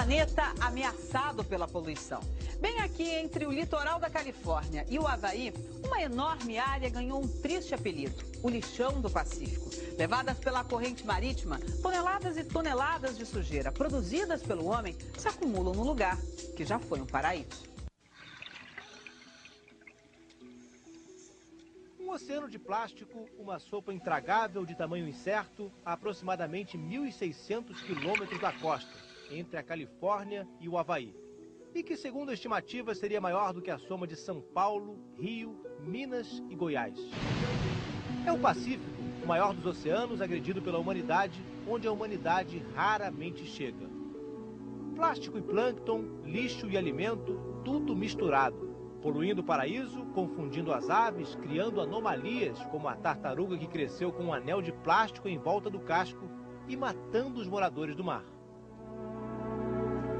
planeta ameaçado pela poluição. Bem aqui entre o litoral da Califórnia e o Havaí, uma enorme área ganhou um triste apelido, o lixão do Pacífico. Levadas pela corrente marítima, toneladas e toneladas de sujeira produzidas pelo homem se acumulam no lugar, que já foi um paraíso. Um oceano de plástico, uma sopa intragável de tamanho incerto, a aproximadamente 1.600 quilômetros da costa, entre a Califórnia e o Havaí. E que, segundo estimativas, seria maior do que a soma de São Paulo, Rio, Minas e Goiás. É o Pacífico, o maior dos oceanos agredido pela humanidade, onde a humanidade raramente chega. Plástico e plâncton, lixo e alimento, tudo misturado. Poluindo o paraíso, confundindo as aves, criando anomalias, como a tartaruga que cresceu com um anel de plástico em volta do casco e matando os moradores do mar.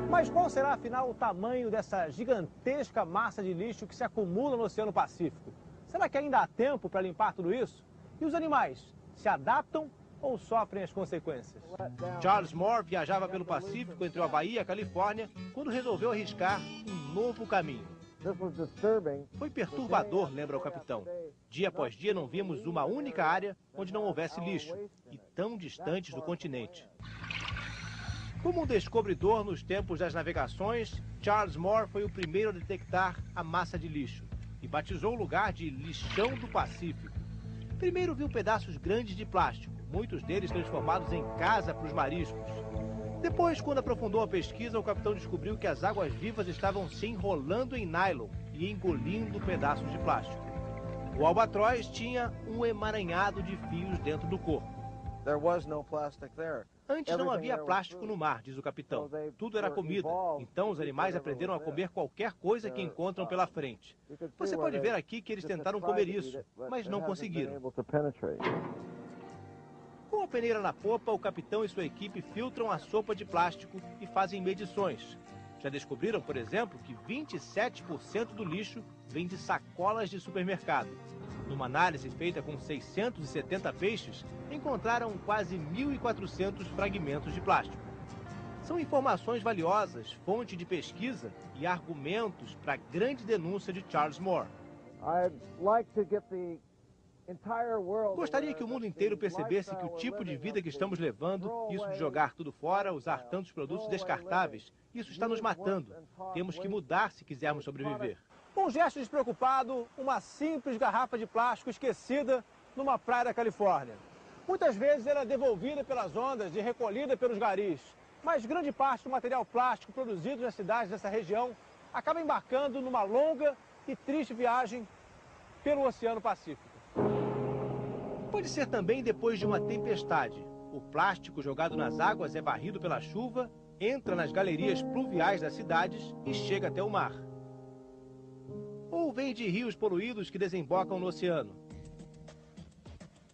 Mas qual será, afinal, o tamanho dessa gigantesca massa de lixo que se acumula no Oceano Pacífico? Será que ainda há tempo para limpar tudo isso? E os animais, se adaptam ou sofrem as consequências? Charles Moore viajava pelo Pacífico entre o Havaí e a Califórnia quando resolveu arriscar um novo caminho. Foi perturbador, lembra o capitão. Dia após dia não vimos uma única área onde não houvesse lixo, e tão distantes do continente. Como um descobridor nos tempos das navegações, Charles Moore foi o primeiro a detectar a massa de lixo e batizou o lugar de Lixão do Pacífico. Primeiro viu pedaços grandes de plástico, muitos deles transformados em casa para os mariscos. Depois, quando aprofundou a pesquisa, o capitão descobriu que as águas-vivas estavam se enrolando em nylon e engolindo pedaços de plástico. O albatroz tinha um emaranhado de fios dentro do corpo. Antes não havia plástico no mar, diz o capitão. Tudo era comida, então os animais aprenderam a comer qualquer coisa que encontram pela frente. Você pode ver aqui que eles tentaram comer isso, mas não conseguiram. Com a peneira na popa, o capitão e sua equipe filtram a sopa de plástico e fazem medições. Já descobriram, por exemplo, que 27% do lixo vem de sacolas de supermercado. Numa análise feita com 670 peixes, encontraram quase 1.400 fragmentos de plástico. São informações valiosas, fonte de pesquisa e argumentos para a grande denúncia de Charles Moore. Gostaria que o mundo inteiro percebesse que o tipo de vida que estamos levando, isso de jogar tudo fora, usar tantos produtos descartáveis, isso está nos matando. Temos que mudar se quisermos sobreviver. Um gesto despreocupado, uma simples garrafa de plástico esquecida numa praia da Califórnia. Muitas vezes era devolvida pelas ondas e recolhida pelos garis, mas grande parte do material plástico produzido nas cidades dessa região acaba embarcando numa longa e triste viagem pelo Oceano Pacífico. Pode ser também depois de uma tempestade. O plástico jogado nas águas é varrido pela chuva, entra nas galerias pluviais das cidades e chega até o mar. Ou vem de rios poluídos que desembocam no oceano.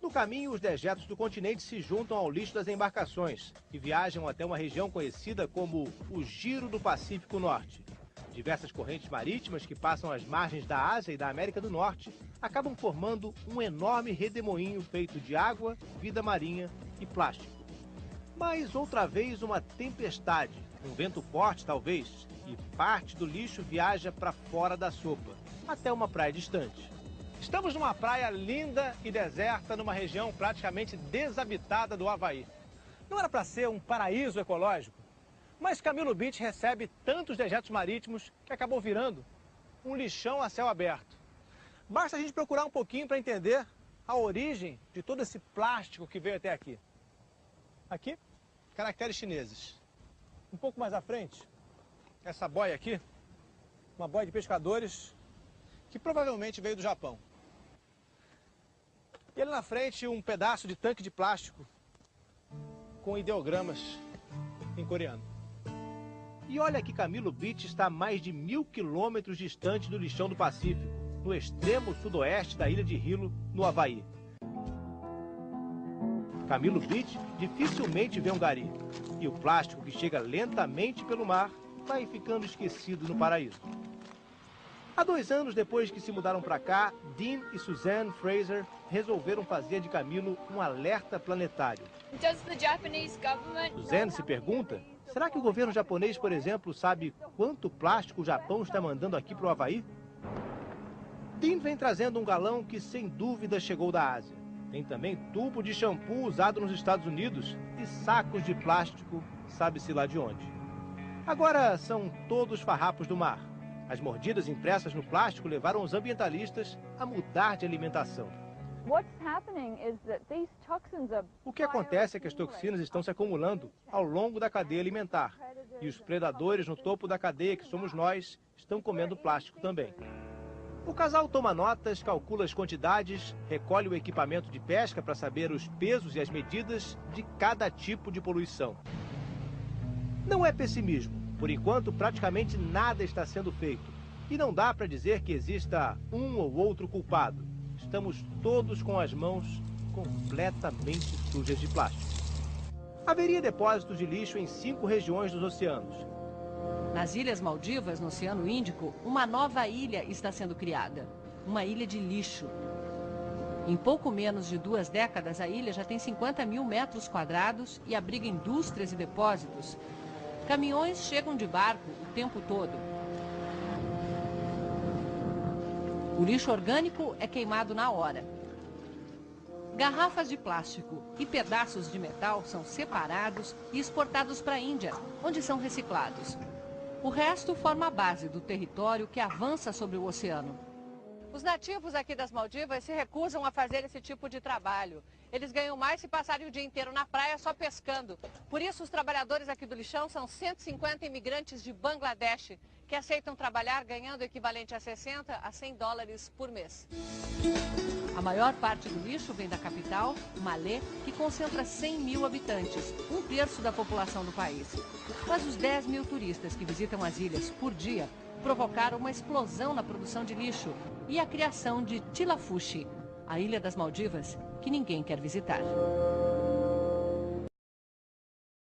No caminho, os dejetos do continente se juntam ao lixo das embarcações e viajam até uma região conhecida como o Giro do Pacífico Norte. Diversas correntes marítimas que passam as margens da Ásia e da América do Norte acabam formando um enorme redemoinho feito de água, vida marinha e plástico. Mas outra vez uma tempestade, um vento forte talvez, e parte do lixo viaja para fora da sopa, até uma praia distante. Estamos numa praia linda e deserta, numa região praticamente desabitada do Havaí. Não era para ser um paraíso ecológico? Mas Camilo Beach recebe tantos dejetos marítimos que acabou virando um lixão a céu aberto. Basta a gente procurar um pouquinho para entender a origem de todo esse plástico que veio até aqui. Aqui, caracteres chineses. Um pouco mais à frente, essa boia aqui, uma boia de pescadores que provavelmente veio do Japão. E ali na frente, um pedaço de tanque de plástico com ideogramas em coreano. E olha que Camilo Beach está a mais de 1.000 quilômetros distante do lixão do Pacífico, no extremo sudoeste da ilha de Hilo, no Havaí. Camilo Beach dificilmente vê um gari, e o plástico que chega lentamente pelo mar vai ficando esquecido no paraíso. Há 2 anos depois que se mudaram para cá, Dean e Suzanne Fraser resolveram fazer de Camilo um alerta planetário. Suzanne se pergunta Será que o governo japonês, por exemplo, sabe quanto plástico o Japão está mandando aqui para o Havaí? Tim vem trazendo um galão que sem dúvida chegou da Ásia. Tem também tubo de shampoo usado nos Estados Unidos e sacos de plástico, sabe-se lá de onde. Agora são todos farrapos do mar. As mordidas impressas no plástico levaram os ambientalistas a mudar de alimentação. O que acontece é que as toxinas estão se acumulando ao longo da cadeia alimentar. E os predadores no topo da cadeia, que somos nós, estão comendo plástico também. O casal toma notas, calcula as quantidades, recolhe o equipamento de pesca para saber os pesos e as medidas de cada tipo de poluição. Não é pessimismo. Por enquanto, praticamente nada está sendo feito. E não dá para dizer que exista um ou outro culpado. Estamos todos com as mãos completamente sujas de plástico. Haveria depósitos de lixo em 5 regiões dos oceanos. Nas Ilhas Maldivas, no Oceano Índico, uma nova ilha está sendo criada. Uma ilha de lixo. Em pouco menos de 2 décadas, a ilha já tem 50 mil metros quadrados e abriga indústrias e depósitos. Caminhões chegam de barco o tempo todo. O lixo orgânico é queimado na hora. Garrafas de plástico e pedaços de metal são separados e exportados para a Índia, onde são reciclados. O resto forma a base do território que avança sobre o oceano. Os nativos aqui das Maldivas se recusam a fazer esse tipo de trabalho. Eles ganham mais se passarem o dia inteiro na praia só pescando. Por isso, os trabalhadores aqui do lixão são 150 imigrantes de Bangladesh, que aceitam trabalhar ganhando o equivalente a 60 a 100 dólares por mês. A maior parte do lixo vem da capital, Malé, que concentra 100 mil habitantes, 1/3 da população do país. Mas os 10 mil turistas que visitam as ilhas por dia provocaram uma explosão na produção de lixo e a criação de Tilafushi, a ilha das Maldivas que ninguém quer visitar.